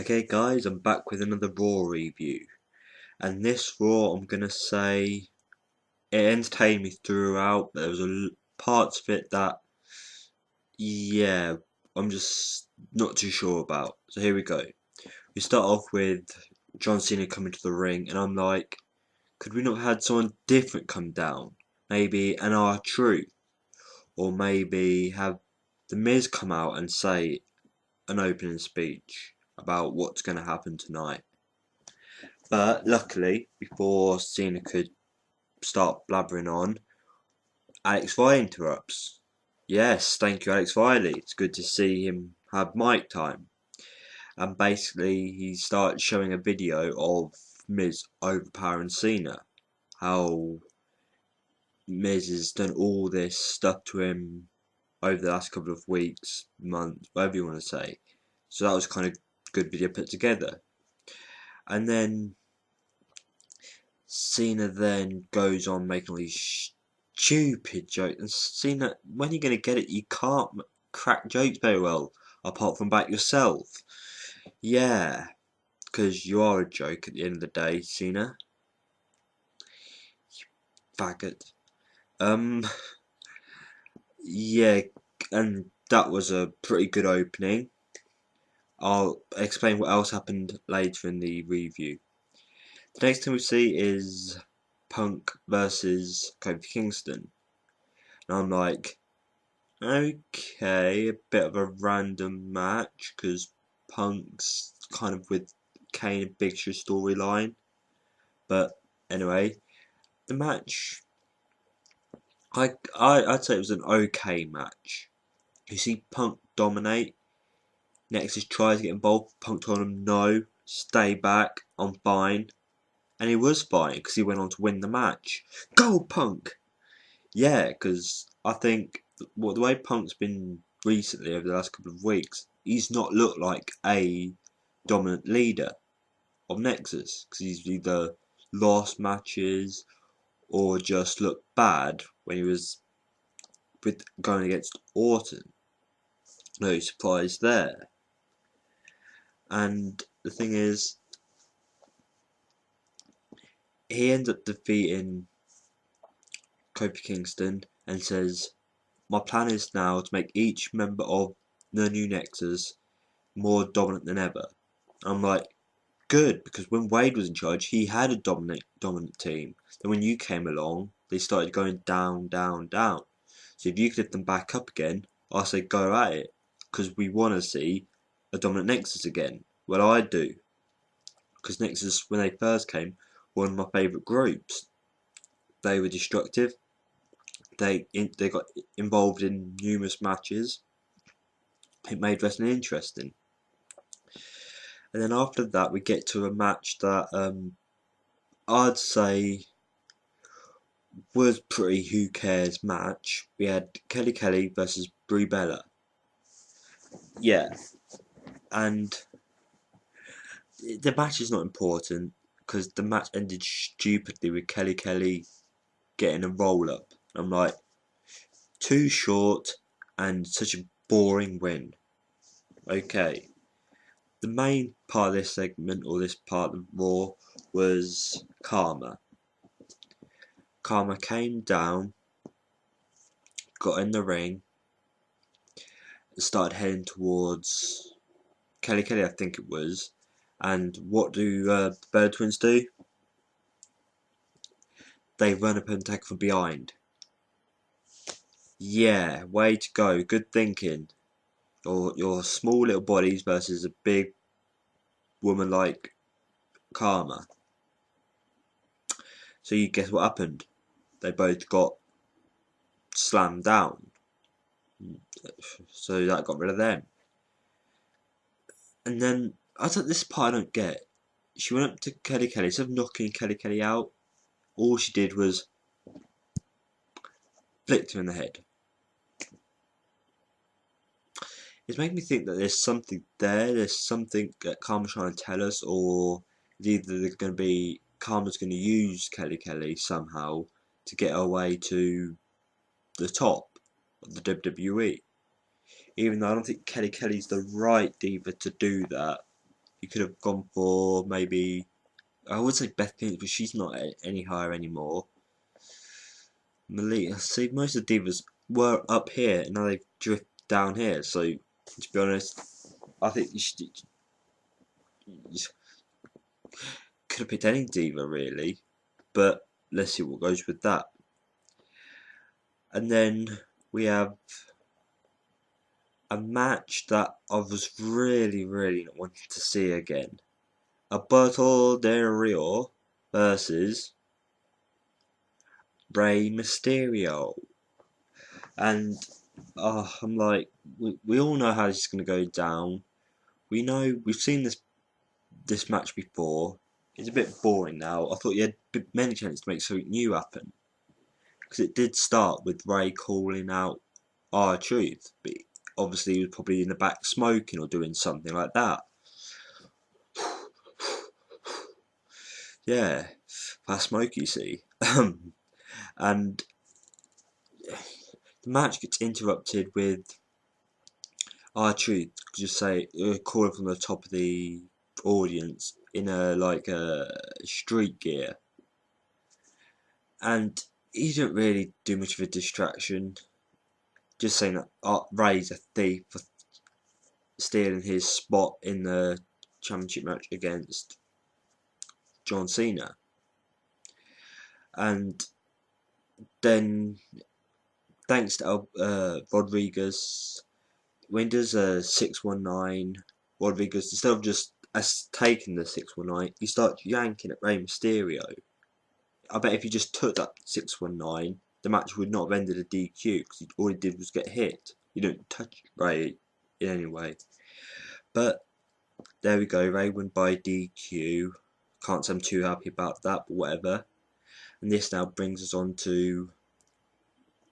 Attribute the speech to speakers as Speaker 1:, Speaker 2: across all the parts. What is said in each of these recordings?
Speaker 1: Okay guys, I'm back with another Raw review, and this Raw I'm gonna say it entertained me throughout, but there was parts of it that, yeah, I'm just not too sure about. So here we go. We start off with John Cena coming to the ring, and I'm like, could we not have had someone different come down? Maybe an R-Truth, or maybe have The Miz come out and say an opening speech about what's going to happen tonight. But luckily, before Cena could start blabbering on, Alex Viley interrupts. Yes, thank you, Alex Viley. It's good to see him have mic time. And basically, he starts showing a video of Miz overpowering Cena. How Miz has done all this stuff to him over the last couple of weeks, months, whatever you want to say. So that was kind of good video put together. And then Cena then goes on making all these stupid jokes. And Cena, when you're going to get it, you can't crack jokes very well, apart from about yourself. Yeah, because you are a joke at the end of the day, Cena. You faggot. Yeah, and that was a pretty good opening. I'll explain what else happened later in the review. The next thing we see is Punk versus Kofi Kingston. And I'm like, okay, a bit of a random match because Punk's kind of with Kane and Big Show storyline. But anyway, the match, I'd say it was an okay match. You see Punk dominate. Nexus tries to get involved. Punk told him no, stay back, I'm fine. And he was fine because he went on to win the match. Go Punk! Yeah, because I think the way Punk's been recently over the last couple of weeks, he's not looked like a dominant leader of Nexus because he's either lost matches or just looked bad when he was going against Orton. No surprise there. And the thing is, he ends up defeating Kofi Kingston and says, my plan is now to make each member of the new Nexus more dominant than ever. I'm like, good, because when Wade was in charge, he had a dominant team. Then when you came along, they started going down, down, down. So if you could lift them back up again, I say go at it, because we want to see a dominant Nexus again. Well, I do, because Nexus, when they first came, were one of my favourite groups. They were destructive. They got involved in numerous matches. It made wrestling interesting. And then after that, we get to a match that I'd say was pretty who cares match. We had Kelly versus Brie Bella. Yeah, and the match is not important because the match ended stupidly with Kelly getting a roll up. I'm like, too short and such a boring win. Okay. The main part of this segment, or this part of Raw, was Karma. Karma came down, got in the ring, started heading towards Kelly, I think it was. And what do the Bella Twins do? They run up and attack from behind. Yeah, way to go, good thinking. Your small little bodies versus a big woman like Karma. So you guess what happened? They both got slammed down. So that got rid of them. And then, I thought this part I don't get. She went up to Kelly, instead of knocking Kelly out, all she did was flicked her in the head. It's making me think that there's something there, there's something that Karma's trying to tell us, or either they're going to be, Karma's going to use Kelly somehow to get her way to the top of the WWE. Even though I don't think Kelly's the right diva to do that, You could have gone for maybe, I would say Beth Phoenix, but she's not any higher anymore. Melina, see, most of the divas were up here, and now they've drifted down here. So, to be honest, I think you could have picked any diva really, but let's see what goes with that. And then we have a match that I was really not wanting to see again. Alberto Del Rio versus Rey Mysterio. And I'm like, we all know how this is going to go down. We know, we've seen this match before. It's a bit boring now. I thought you had many chances to make something new happen. Because it did start with Rey calling out R-Truth, but obviously he was probably in the back smoking or doing something like that. Yeah, fast smoke, you see. And the match gets interrupted with R-Truth just say calling from the top of the audience in a street gear, and he didn't really do much of a distraction. Just saying that Rey's a thief for stealing his spot in the championship match against John Cena. And then, thanks to Rodriguez, when does a 619, Rodriguez, instead of just taking the 619, he starts yanking at Rey Mysterio. I bet if he just took that 619, the match would not have ended a DQ, because all he did was get hit. He didn't touch Rey in any way. But there we go, Rey won by DQ. Can't say I'm too happy about that, but whatever. And this now brings us on to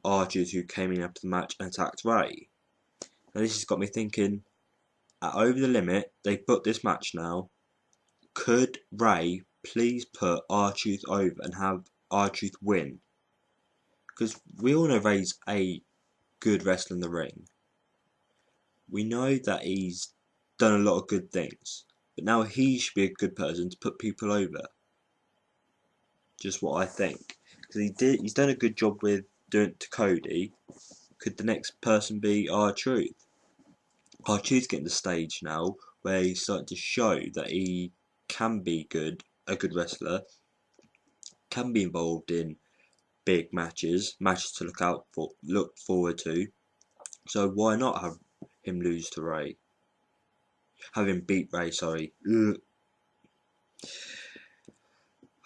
Speaker 1: R-Truth, who came in after the match and attacked Rey. Now this has got me thinking, at Over the Limit, they've booked this match now. Could Rey please put R-Truth over and have R-Truth win? Because we all know Rey's a good wrestler in the ring. We know that he's done a lot of good things. But now he should be a good person to put people over. Just what I think. Because he's done a good job with doing it to Cody. Could the next person be R-Truth? R-Truth's getting to the stage now where he's starting to show that he can be a good wrestler, can be involved in big matches to look forward to. So why not have him lose to Rey? Have him beat Rey, sorry. Ugh.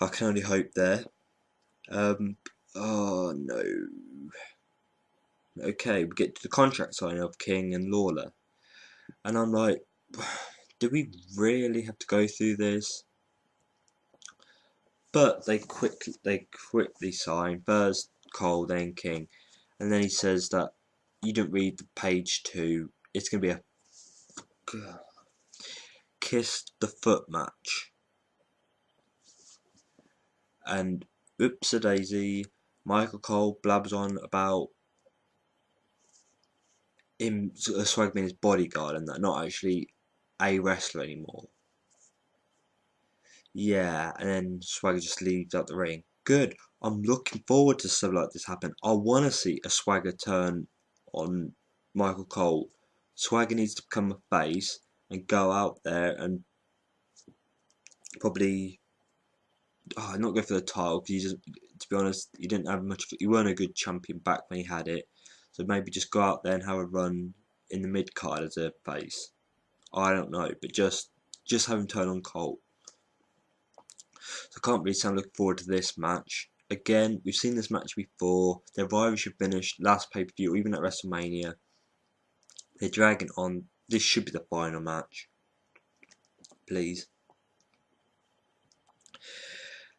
Speaker 1: I can only hope there. Oh no. Okay, we get to the contract signing of King and Lawler. And I'm like, do we really have to go through this? But they quickly sign first Cole, then King, and then he says that you didn't read the page 2. It's gonna be a kiss the foot match, and oops-a-daisy, Michael Cole blabs on about him Swag being his bodyguard and that, not actually a wrestler anymore. Yeah, and then Swagger just leaves out the ring. Good. I'm looking forward to something like this happen. I want to see a Swagger turn on Michael Cole. Swagger needs to become a face and go out there and probably not go for the title, because to be honest, he didn't have much. He weren't a good champion back when he had it. So maybe just go out there and have a run in the mid card as a face. I don't know, but just have him turn on Cole. So I can't really say I'm looking forward to this match. Again, we've seen this match before. Their rivals should finish last pay-per-view or even at WrestleMania. They're dragging on. This should be the final match. Please.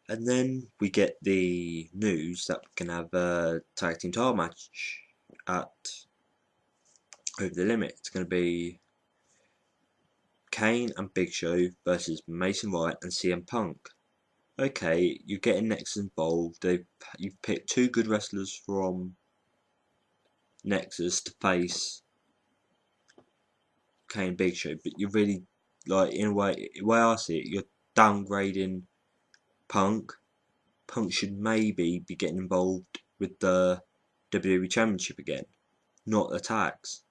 Speaker 1: And then we get the news that we can have a tag team title match at Over the Limit. It's going to be Kane and Big Show versus Mason Wright and CM Punk. Okay, you're getting Nexus involved. You've picked 2 good wrestlers from Nexus to face Kane and Big Show, but you really like in a way I see it, you're downgrading Punk. Punk should maybe be getting involved with the WWE Championship again, not the tags.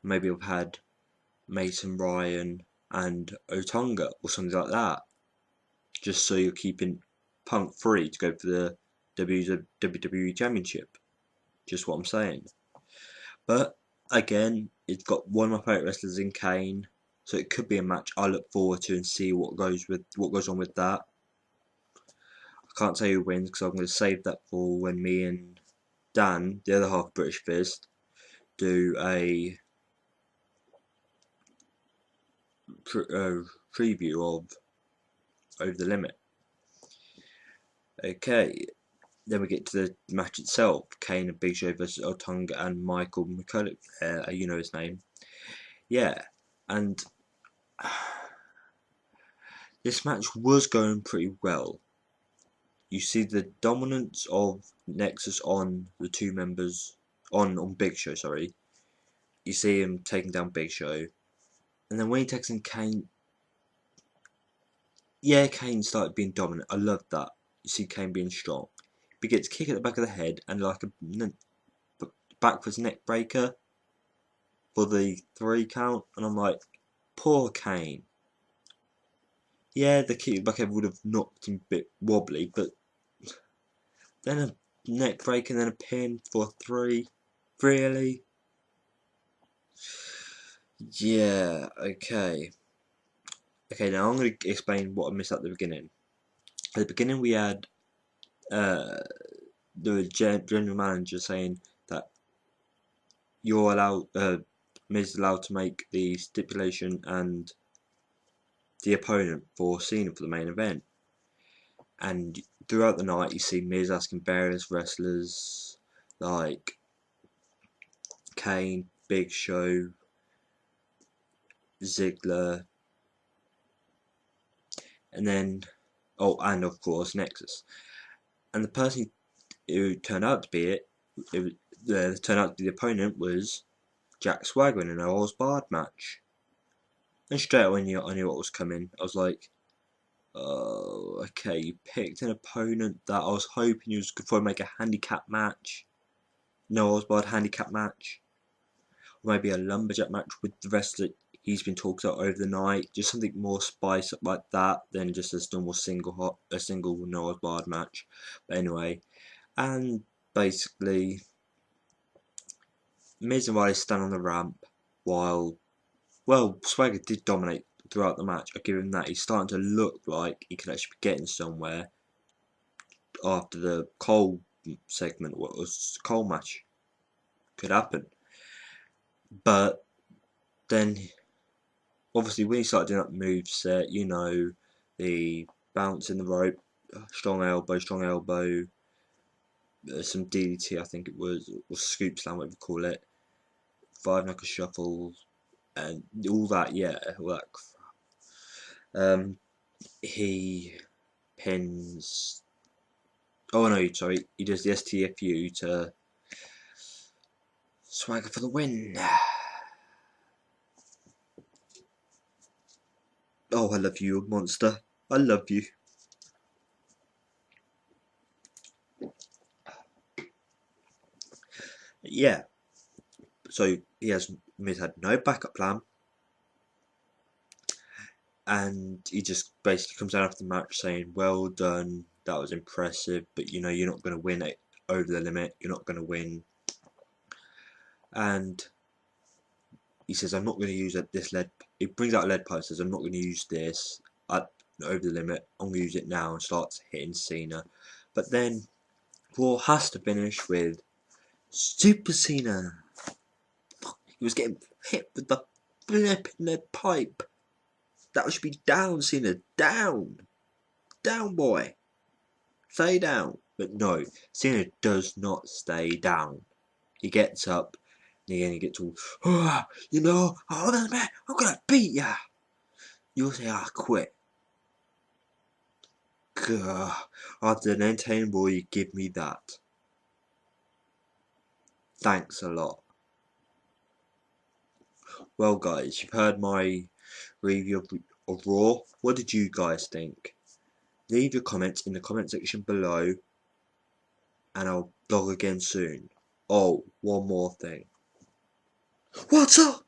Speaker 1: Maybe I've had Mason Ryan and Otunga or something like that, just so you're keeping Punk free to go for the WWE Championship. Just what I'm saying. But again, it's got one of my favourite wrestlers in Kane, so it could be a match I look forward to and see what goes on with that. I can't tell you who wins because I'm going to save that for when me and Dan, the other half British Fist, do a preview of Over the Limit. Okay, then we get to the match itself. Kane and Big Show versus Otunga and Michael McCulloch. You know his name. Yeah, and this match was going pretty well. You see the dominance of Nexus on the two members, on Big Show, sorry. You see him taking down Big Show. And then when he takes in Kane, yeah, Kane started being dominant. I love that. You see Kane being strong. He gets kicked at the back of the head and like a backwards neck breaker for the 3 count. And I'm like, poor Kane. Yeah, the kick at the back of the head would have knocked him a bit wobbly, but then a neck break and then a pin for 3. Really? Yeah, okay. Okay, now I'm going to explain what I missed at the beginning. At the beginning we had the general manager saying that you're allowed, Miz allowed to make the stipulation and the opponent for Cena for the main event. And throughout the night you see Miz asking various wrestlers like Kane, Big Show, Ziggler, and then, oh, and of course Nexus. And the person who turned out to be turned out to be the opponent was Jack Swagger in an Oz Bard match. And straight away I knew what was coming. I was like, oh, okay, you picked an opponent that I was hoping you was going to make a handicap match. No Oz Bard handicap match. Or maybe a lumberjack match with the wrestler he's been talked about over the night. Just something more spice up like that than just a normal single no Oz Bard match. But anyway, and basically Miz and Riley stand on the ramp while, well, Swagger did dominate throughout the match. I give him that. He's starting to look like he could actually be getting somewhere after the Cole segment. What was Cole match could happen. But then, obviously, when he started doing that moveset, you know, the bounce in the rope, strong elbow, some DDT, I think it was, or scoop slam, whatever you call it, 5 knuckle shuffle, and all that, yeah, all that crap. He pins. Oh no, sorry, he does the STFU to Swagger for the win. Oh, I love you, monster. I love you. Yeah. So Miz had no backup plan, and he just basically comes out after the match saying, "Well done, that was impressive, but you know you're not going to win it over the limit. You're not going to win." And he says, "I'm not going to use this lead." He brings out a lead pipe and says, "I'm not going to use this over the limit. I'm going to use it now," and starts hitting Cena. But then Raw has to finish with SuperCena. He was getting hit with the flipping lead pipe. That should be down, Cena. Down. Down, boy. Stay down. But no, Cena does not stay down. He gets up, and again he gets all, oh, you know, oh, man, I'm going to beat ya. You'll say, I quit. Gah. After an entertaining Raw, you give me that. Thanks a lot. Well, guys, you've heard my review of Raw. What did you guys think? Leave your comments in the comment section below, and I'll vlog again soon. Oh, one more thing. What's up?